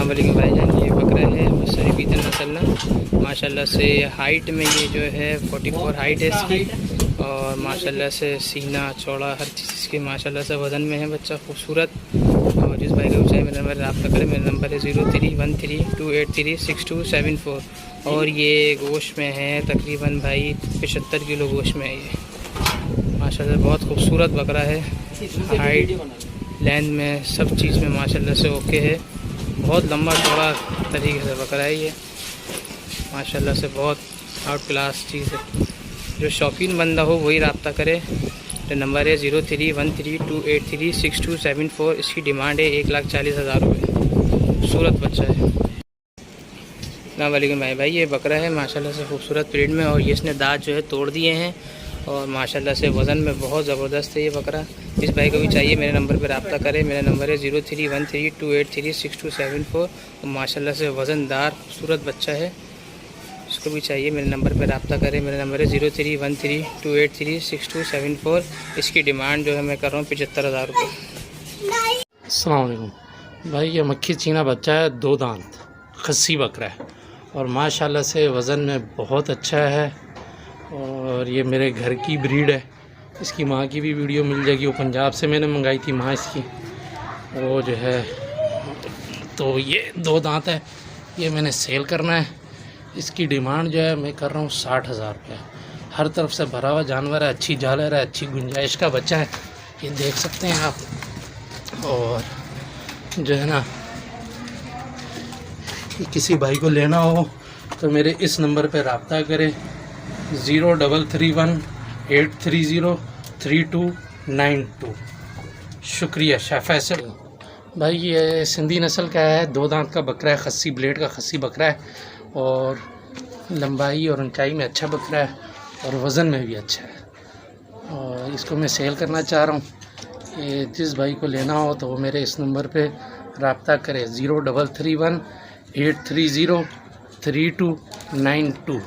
अस्सलाम वालेकुम भाईजान। ये बकरा है मुसरी बीतन नस्ल माशाल्लाह से हाइट में ये जो है 44 हाइट है इसकी, और माशाल्लाह से सीना चौड़ा हर चीज़ इसकी माशाल्लाह से वज़न में है बच्चा खूबसूरत। और जिस भाई को चाहिए मेरा नंबर रब्ता करें। मेरा नंबर है 0313283724। और ये गोश्त में है तकरीबन भाई 75 किलो गोश्त में है ये। माशाल्लाह बहुत खूबसूरत बकरा है, हाइट लेंथ में सब चीज़ में माशाल्लाह से ओके है। बहुत लंबा चौड़ा तरीके से बकरा है ये, माशाल्लाह से बहुत आउट क्लास चीज़ है। जो शौकीन बंदा हो वही रब्ता करे। तो नंबर है 031328362724। इसकी डिमांड है 1,40,000 रुपये। खूबसूरत बच्चा है। अस्सलाम वालेकुम भाई ये बकरा है माशाल्लाह से खूबसूरत ब्रीड में, और ये इसने दांत जो है तोड़ दिए हैं, और माशाल्लाह से वज़न में बहुत ज़बरदस्त है ये बकरा। इस भाई को भी चाहिए मेरे नंबर पर रब्ता करें। मेरा नंबर है 031328362724। और माशाल्लाह से वज़नदार खूबसूरत बच्चा है, इसको भी चाहिए मेरे नंबर पर रब्ता करें। मेरा नंबर है 031328362724। इसकी डिमांड जो है मैं कर रहा हूँ 75,000 रुपये। अस्सलाम वालेकुम भाई, ये मक्खी चीना बच्चा है, 2 दांत खस्सी बकरा है, और माशाल्लाह से वज़न में बहुत अच्छा है। और ये मेरे घर की ब्रीड है। इसकी माँ की भी वीडियो मिल जाएगी, वो पंजाब से मैंने मंगाई थी माँ इसकी। वो जो है तो ये 2 दांत है, ये मैंने सेल करना है। इसकी डिमांड जो है मैं कर रहा हूँ 60,000 रुपये। हर तरफ से भरा हुआ जानवर है, अच्छी झालर है, अच्छी गुंजाइश का बच्चा है, ये देख सकते हैं आप। और जो है ना, किसी भाई को लेना हो तो मेरे इस नंबर पे रब्ता करें 0338303292। शुक्रिया शाह फैसल भाई। ये सिंधी नस्ल का है, 2 दांत का बकरा है, खस्सी ब्लेड का खस्सी बकरा है, और लंबाई और ऊंचाई में अच्छा बकरा है, और वज़न में भी अच्छा है। और इसको मैं सेल करना चाह रहा हूँ। ये जिस भाई को लेना हो तो वो मेरे इस नंबर पे रब्ता करे 0331803292।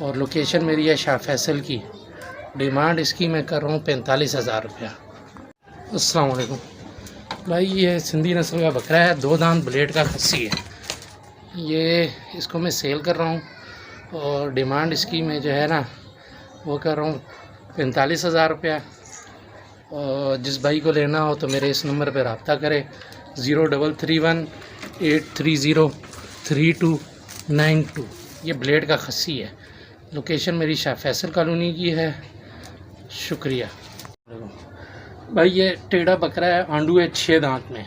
और लोकेशन मेरी है शाह फैसल की। डिमांड इसकी मैं कर रहा हूँ 45,000 रुपया। अस्सलाम वालेकुम भाई, ये सिंधी नस्ल का बकरा है, 2 दांत ब्लेड का खस्सी है। ये इसको मैं सेल कर रहा हूँ, और डिमांड इसकी मैं जो है ना वो कर रहा हूँ 45,000 रुपया। और जिस भाई को लेना हो तो मेरे इस नंबर पर रब्ता करें 0331803292। ये ब्लेड का खस्सी है। लोकेशन मेरी शाह फैसल कॉलोनी की है। शुक्रिया भाई। ये टेढ़ा बकरा है, आंडू है 6 दांत में,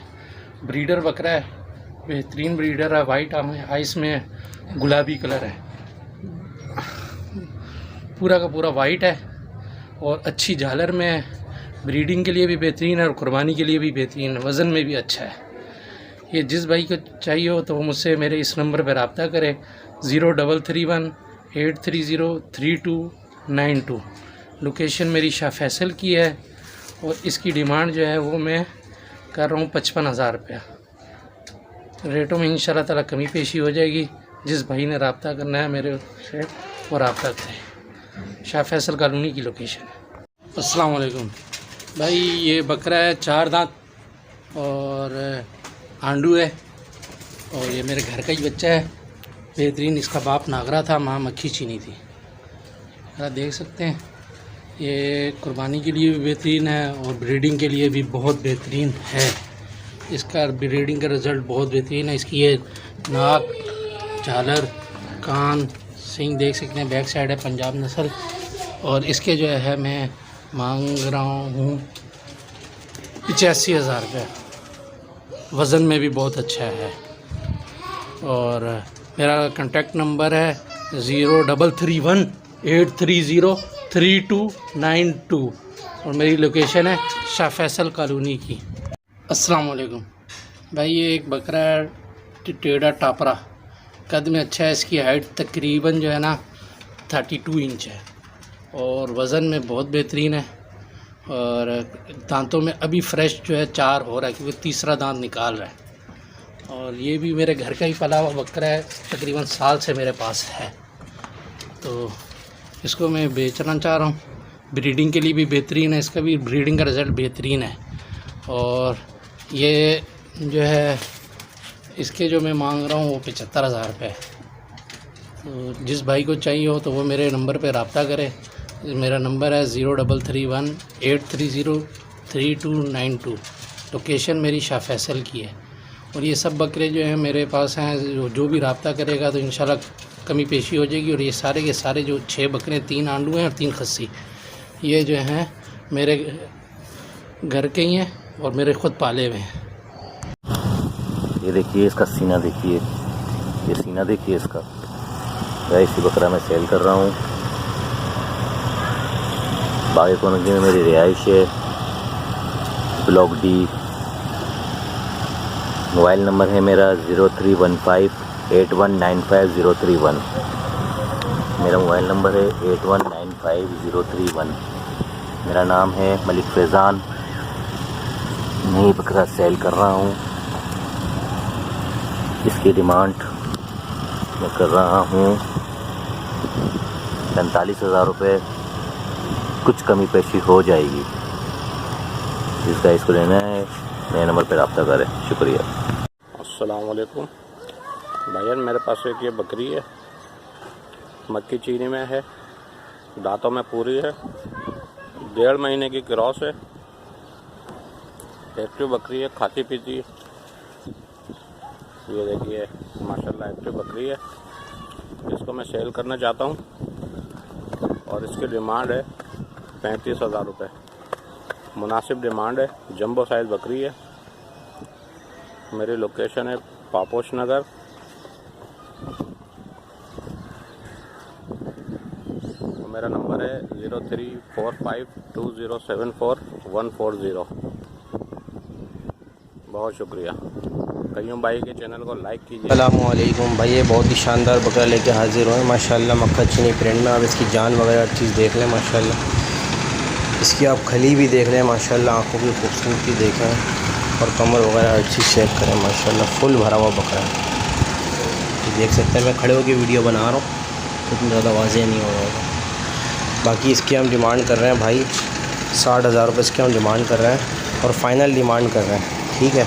ब्रीडर बकरा है, बेहतरीन ब्रीडर है। वाइट आइस में गुलाबी कलर है, पूरा का पूरा वाइट है, और अच्छी झालर में है। ब्रीडिंग के लिए भी बेहतरीन है और कुर्बानी के लिए भी बेहतरीन है, वज़न में भी अच्छा है। ये जिस भाई को चाहिए हो तो वो मुझसे मेरे इस नंबर पर रब्ता करें 0331803292। लोकेशन मेरी शाह फैसल की है, और इसकी डिमांड जो है वो मैं कर रहा हूँ 55,000 रुपया। रेटों में इंशाल्लाह ताला कमी पेशी हो जाएगी। जिस भाई ने रब्ता करना है मेरे से वो रब्ता करें। शाह फैसल कॉलोनी की लोकेशन है। अस्सलाम वालेकुम भाई, ये बकरा है 4 दांत और आंडू है, और ये मेरे घर का ही बच्चा है, बेहतरीन। इसका बाप नागरा था, माँ मक्खी चीनी थी। आप देख सकते हैं ये कुर्बानी के लिए भी बेहतरीन है, और ब्रीडिंग के लिए भी बहुत बेहतरीन है। इसका ब्रीडिंग का रिज़ल्ट बहुत बेहतरीन है। इसकी ये नाक, झालर, कान, सींग देख सकते हैं, बैक साइड है पंजाब नस्ल। और इसके जो है मैं मांग रहा हूँ 85,000 रुपये। वज़न में भी बहुत अच्छा है। और मेरा कांटेक्ट नंबर है 0331830392। और मेरी लोकेशन है शाह फैसल कॉलोनी की। अस्सलाम वालेकुम भाई, ये एक बकरा है टेढ़ा टापरा, कद में अच्छा है। इसकी हाइट तकरीबन जो है ना 32 इंच है, और वज़न में बहुत बेहतरीन है। और दांतों में अभी फ्रेश जो है 4 हो रहा है, क्योंकि तीसरा दांत निकाल रहा है। और ये भी मेरे घर का ही पला हुआ बकरा है, तकरीबन साल से मेरे पास है। तो इसको मैं बेचना चाह रहा हूँ। ब्रीडिंग के लिए भी बेहतरीन है, इसका भी ब्रीडिंग का रिज़ल्ट बेहतरीन है। और ये जो है इसके जो मैं मांग रहा हूँ वो 75,000 रुपये। तो जिस भाई को चाहिए हो तो वो मेरे नंबर पे रब्ता करे। मेरा नंबर है 0331-830-3292। लोकेशन मेरी शाह फैसल की है। और ये सब बकरे जो हैं मेरे पास हैं, जो भी रब्ता करेगा तो इंशाल्लाह कमी पेशी हो जाएगी। और ये सारे के सारे जो 6 बकरे, 3 आंडू हैं और 3 खस्सी, ये जो हैं मेरे घर के ही हैं और मेरे ख़ुद पाले हुए हैं। ये देखिए इसका सीना, देखिए ये सीना देखिए इसका। इसी बकरा मैं सेल कर रहा हूँ। बागी कॉलोनी में मेरी रिहाइश है, ब्लॉक डी। मोबाइल नंबर है मेरा 031581953031। मेरा मोबाइल नंबर है 81953031। मेरा नाम है मलिक फैज़ान। मैं ये बकरा सेल कर रहा हूँ। इसकी डिमांड मैं कर रहा हूँ 45,000 रुपये। कुछ कमी पेशी हो जाएगी। जिसका इसको लेना है मेरे नंबर पर रब्ता करें। शुक्रिया। अस्सलाम वालेकुम भाईजान, मेरे पास एक ये बकरी है, मक्की चीनी में है, दांतों में पूरी है, 1.5 महीने की क्रॉस है, एक्टिव बकरी है, खाती पीती है। ये देखिए माशाल्लाह एक्टिव बकरी है। इसको मैं सेल करना चाहता हूँ और इसकी डिमांड है 35,000 रुपये। मुनासिब डिमांड है। जंबो साइज़ बकरी है। मेरी लोकेशन है पापोश नगर। मेरा नंबर है 034520744140। बहुत शुक्रिया। कईयों भाई के चैनल को लाइक कीजिए। अस्सलामुअलैकुम भाई, ये बहुत ही शानदार बकरा लेके हाजिर हुए माशाल्लाह, मक्खा चीनी प्रिंट में। आप इसकी जान वगैरह हर चीज़ देख लें माशाल्लाह। इसकी आप खली भी देख लें माशाल्लाह, आँखों की खूबसूरती देखें और कमर वगैरह हर चीज़ चेक करें माशाल्लाह। फुल भरा हुआ बकरा है, देख सकते हैं। मैं खड़े होकर वीडियो बना रहा हूँ तो इतना ज़्यादा वाज़ेह नहीं हो रहा होगा। बाकी इसकी हम डिमांड कर रहे हैं भाई 60,000 रुपये इसकी हम डिमांड कर रहे हैं और फाइनल डिमांड कर रहे हैं, ठीक है।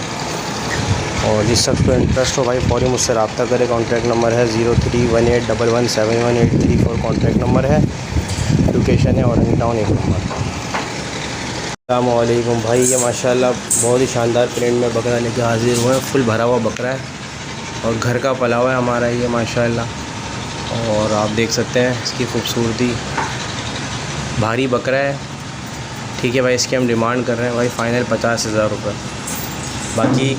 और जिस शख्स को इंटरेस्ट हो भाई फ़ौरी मुझसे रब्ता करे। कॉन्टैक्ट नंबर है 0318117134। कॉन्टैक्ट नंबर है। लोकेशन है औरंगी टाउन 1 नंबर। अस्सलामुअलैकुम भाई, ये माशाल्लाह बहुत ही शानदार प्रिंट में बकरा लेके हाजिर हुए हैं। फुल भरा हुआ बकरा है और घर का पला हुआ है हमारा ये माशाल्लाह। और आप देख सकते हैं इसकी खूबसूरती। भारी बकरा है, ठीक है भाई। इसकी हम डिमांड कर रहे हैं भाई फाइनल 50,000 रुपये। बाकी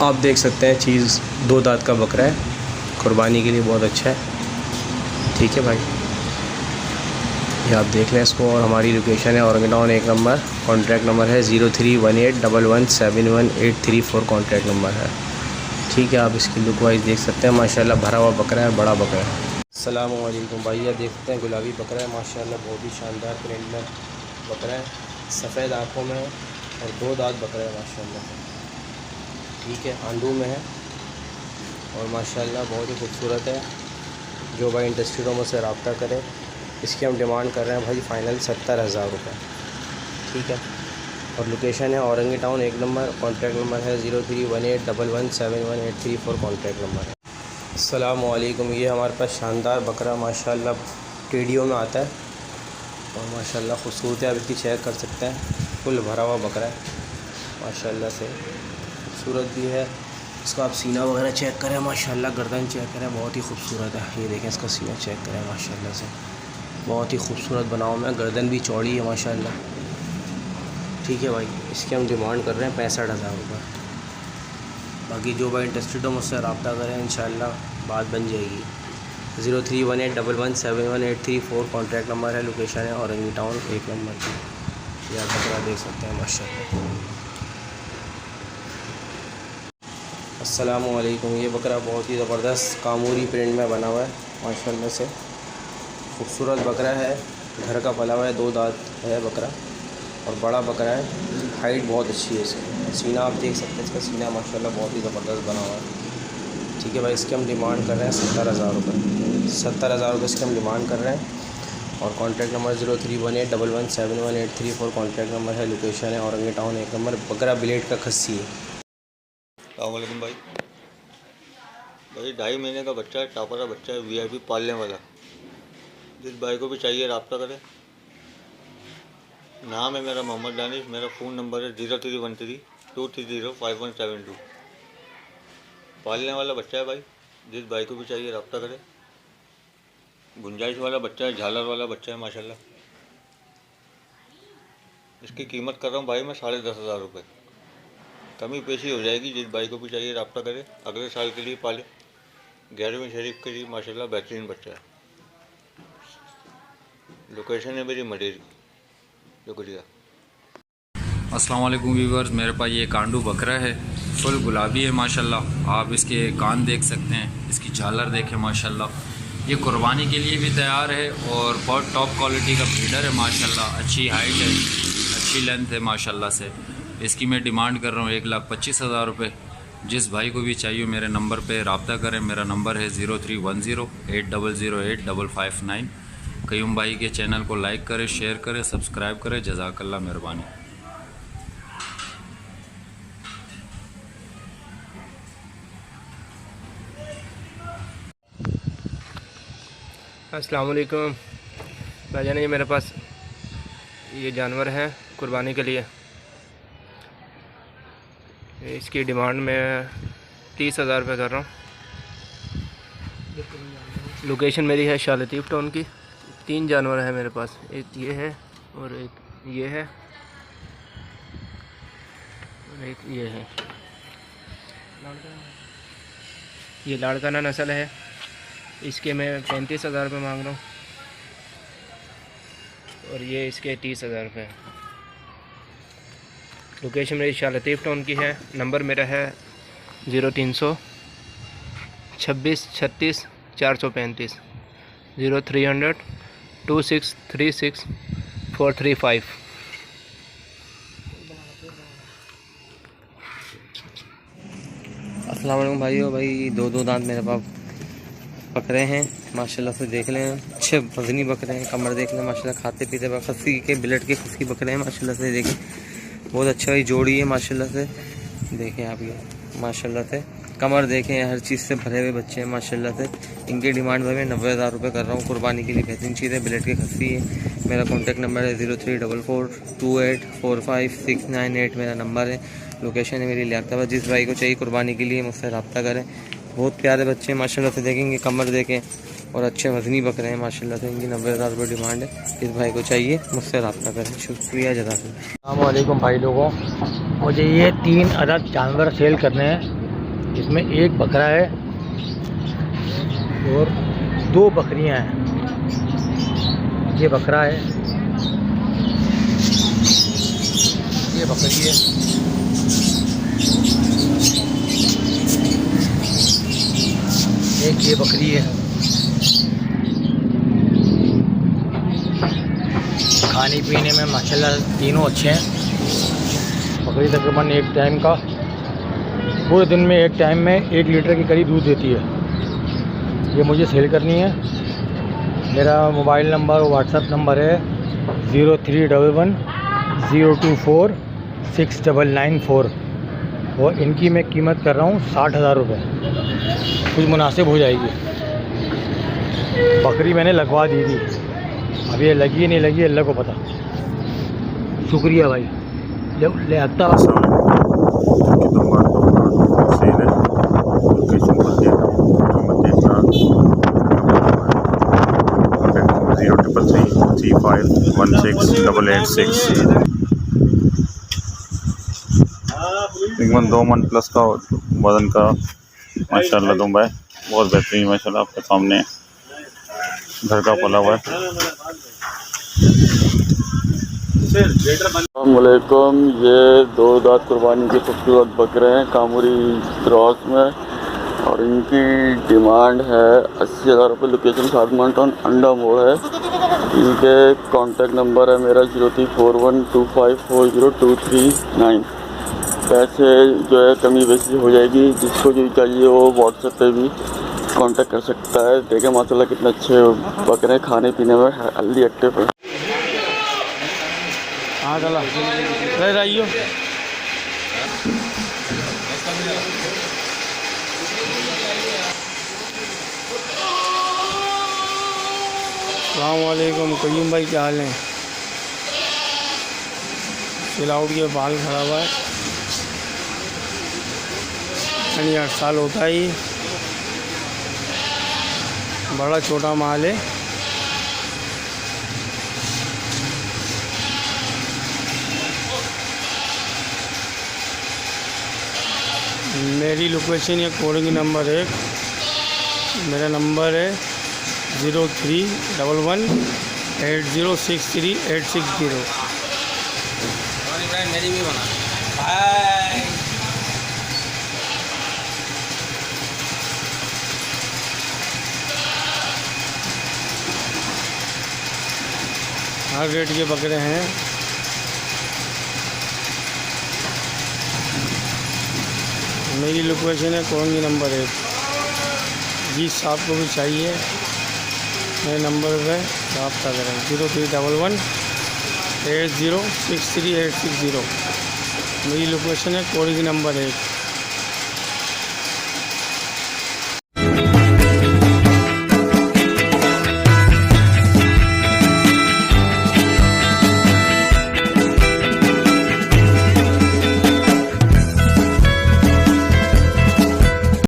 आप देख सकते हैं चीज़ 2 दांत का बकरा है, कुर्बानी के लिए बहुत अच्छा है, ठीक है भाई। ये आप देख लें इसको। और हमारी लोकेशन है Orangi town 1 number. Contact number है 0318117184। कॉन्टैक्ट नंबर है, ठीक है। आप इसकी लुक वाइज देख सकते हैं माशाल्लाह। भरा हुआ बकरा है, बड़ा बकरा है। अस्सलाम वालेकुम भाई, ये देख सकते हैं गुलाबी बकरा है माशाल्लाह। बहुत ही शानदार प्रिंट में बकरा है, सफ़ेद आँखों में और 2 दांत बकरा है माशाल्लाह, ठीक है। आंडू में है और माशाल्लाह बहुत ही खूबसूरत है। जो भाई इंटरेस्टेड हो मुझसे रब्ता करें। इसकी हम डिमांड कर रहे हैं भाई फ़ाइनल 70,000 रुपये, ठीक है। और लोकेशन है Orangi town 1 number. Contact number है 0318117184। कॉन्टैक्ट नंबर है। अस्सलामुअलैकुम, ये हमारे पास शानदार बकरा माशाल्लाह टेडियो में आता है और माशाल्लाह खूबसूरत है। आप इसकी चेक कर सकते हैं। फुल भरा हुआ बकरा है माशाल्लाह से, खूबसूरत भी है। इसका आप सीना वगैरह चेक करें माशाल्लाह, गर्दन चेक करें, बहुत ही खूबसूरत है। ये देखें इसका सीना चेक करें माशाल्लाह से, बहुत ही खूबसूरत बनाव में। गर्दन भी चौड़ी है माशाल्लाह, ठीक है भाई। इसकी हम डिमांड कर रहे हैं 65,000 रुपये। बाकी जो भाई इंटरेस्टेड हो मुझसे रब्ता करें, इंशाल्लाह बात बन जाएगी। 0318117184। कॉन्टैक्ट नंबर है। लोकेशन है औरंगी टाउन 1 नंबर की। यह बकरा देख सकते हैं माशाल्लाह। अस्सलामुअलैकुम, ये बकरा बहुत ही ज़बरदस्त कामूरी प्रिंट में बना हुआ है माशाल्लाह से। खूबसूरत बकरा है, घर का पला हुआ है, 2 दांत है बकरा और बड़ा बकरा है। हाइट बहुत अच्छी है इसकी। सीना आप देख सकते हैं, इसका सीना माशाल्लाह बहुत ही ज़बरदस्त बना हुआ है, ठीक है भाई। इसकी हम डिमांड कर रहे हैं 70,000 रुपये। 70,000 रुपये इसकी हम डिमांड कर रहे हैं। और कॉन्टैक्ट नंबर 0318117184। कॉन्टैक्ट नंबर है। लोकेशन है औरंगी टाउन 1 नंबर। बकरा ब्लेड का खस्सी है। अस्सलामुअलैकुम भाई। भाई 2.5 महीने का बच्चा है, टापरा बच्चा है, VIP पालने वाला। जिस भाई को भी चाहिए रब्ता करें। नाम है मेरा मोहम्मद दानिश। मेरा फ़ोन नंबर है 0313-230-5172। पालने वाला बच्चा है भाई। जिस भाई को भी चाहिए रब्ता करें। गुंजाइश वाला बच्चा है, झालर वाला बच्चा है माशाल्लाह। इसकी कीमत कर रहा हूँ भाई मैं 10,500 रुपये। कमी पेशी हो जाएगी। जिस भाई को भी चाहिए रब्ता करें। अगले साल के लिए पाले। 11वीं शरीफ के लिए माशाल्लाह बेहतरीन बच्चा है। लोकेशन है मेरी मडेरी। शुक्रिया। अस्सलाम वालेकुम व्यूअर्स, मेरे पास ये कांडू बकरा है, फुल गुलाबी है माशाल्लाह। आप इसके कान देख सकते हैं, इसकी झालर देखें माशाल्लाह। ये कुर्बानी के लिए भी तैयार है और बहुत टॉप क्वालिटी का ब्रीडर है माशाल्लाह। अच्छी हाइट है, अच्छी लेंथ है माशाल्लाह से। इसकी मैं डिमांड कर रहा हूँ 1,25,000 रुपये। जिस भाई को भी चाहिए मेरे नंबर पे रब्ता करें। मेरा नंबर है 0310-800-8559। कयूम भाई के चैनल को लाइक करें, शेयर करें, सब्सक्राइब करें। जज़ाकल्लाह, मेहरबानी। अस्सलाम वालेकुम भाईजान, ये मेरे पास ये जानवर हैं कुर्बानी के लिए। इसकी डिमांड में 30,000 रुपये कर रहा हूँ। लोकेशन मेरी है शाह लतीफ़ टाउन की। 3 जानवर हैं मेरे पास, एक ये है और एक ये है और एक ये है। ये लाड़काना नस्ल है। इसके मैं 35,000 रुपये मांग रहा हूँ और ये इसके 30,000 रुपये। लोकेशन मेरी शाह लतीफ़ टाउन की है। नंबर मेरा है 0300 26 36 435 0300 2636 435। अस्सलाम वालेकुम भाइयों। भाई दो दांत मेरे पास बकरे हैं माशाल्लाह से। देख लें, अच्छे वजनी बकरे हैं। कमर देख लें माशाल्लाह, खाते पीते खस्सी के बिलट के खस्सी बकरे हैं माशाल्लाह से। देखें बहुत अच्छा ही जोड़ी है माशाल्लाह से। देखें आप ये माशाल्लाह से कमर देखें, हर चीज़ से भरे हुए बच्चे हैं माशाल्लाह से। इनकी डिमांड भाई मैं 90,000 रुपये कर रहा हूँ। कुर्बानी के लिए बेहतरीन चीज़ है, बिलट के खस्सी है। मेरा कॉन्टैक्ट नंबर है 0344284698 मेरा नंबर है। लोकेशन है मेरी लियाकताबाद। जिस भाई को चाहिए कुर्बानी के लिए मुझसे रब्ता करें। बहुत प्यारे बच्चे हैं माशाल्लाह से। देखेंगे कमर देखें और अच्छे वजनी बकरे हैं माशाल्लाह से। इनकी 90,000 रुपये डिमांड है। इस भाई को चाहिए मुझसे रब्ता करें। शुक्रिया, जज़ाकल्लाह। अस्सलाम वालेकुम भाई लोगों, मुझे ये 3 अदद जानवर सेल करने हैं। इसमें एक बकरा है और 2 बकरियां हैं। ये बकरा है, ये बकरी है। एक ये बकरी है। खाने पीने में माशाल्लाह तीनों अच्छे हैं। बकरी तकरीबन एक टाइम का, पूरे दिन में एक टाइम में 1 लीटर के करीब दूध देती है। ये मुझे सेल करनी है। मेरा मोबाइल नंबर और व्हाट्सएप नंबर है 0311-024-6994 और इनकी मैं कीमत कर रहा हूँ 60,000 रुपये। कुछ मुनासिब हो जाएगी। बकरी मैंने लगवा दी थी, अब ये लगी नहीं लगी अल्लाह को पता। शुक्रिया भाई। ले आता तकरीबन 2 मन प्लस का वज़न का माशाल्लाह दुम्बा है। बहुत बेहतरीन माशाल्लाह, आपके सामने घर का पला हुआ है। अस्सलामुअलैकुम। ये 2 दांत कुर्बानी के खूबसूरत बकरे हैं कामुरी क्रॉस में और इनकी डिमांड है 80,000 रुपये। लोकेशन खादमान टाउन अंडा मोड़ है। इनके कॉन्टैक्ट नंबर है मेरा 0341254023 पैसे जो है कमी बेसी हो जाएगी। जिसको जो चाहिए वो व्हाट्सएप पे भी कांटेक्ट कर सकता है। देखें माशाल्लाह कितने अच्छे बकरे खाने पीने में हेल्दी एक्टिव है। हाँ चला रहियो। अस्सलामुअलैकुम कयूम भाई, क्या हाल हैं? चिलाउट के बाल खड़ा हुआ है, यानी 8 साल होता ही, बड़ा छोटा माल है। मेरी लोकेशन है कोडिंग नंबर 1। मेरा नंबर है 0311806386 मेरी भी बना बाय। हर रेट के बकरे हैं। मेरी लोकेशन है कोंगी नंबर 1। जिस आपको भी चाहिए मेरे नंबर पे रब्ता करें 0311806386 मेरी लोकेशन है कोंगी नंबर 1।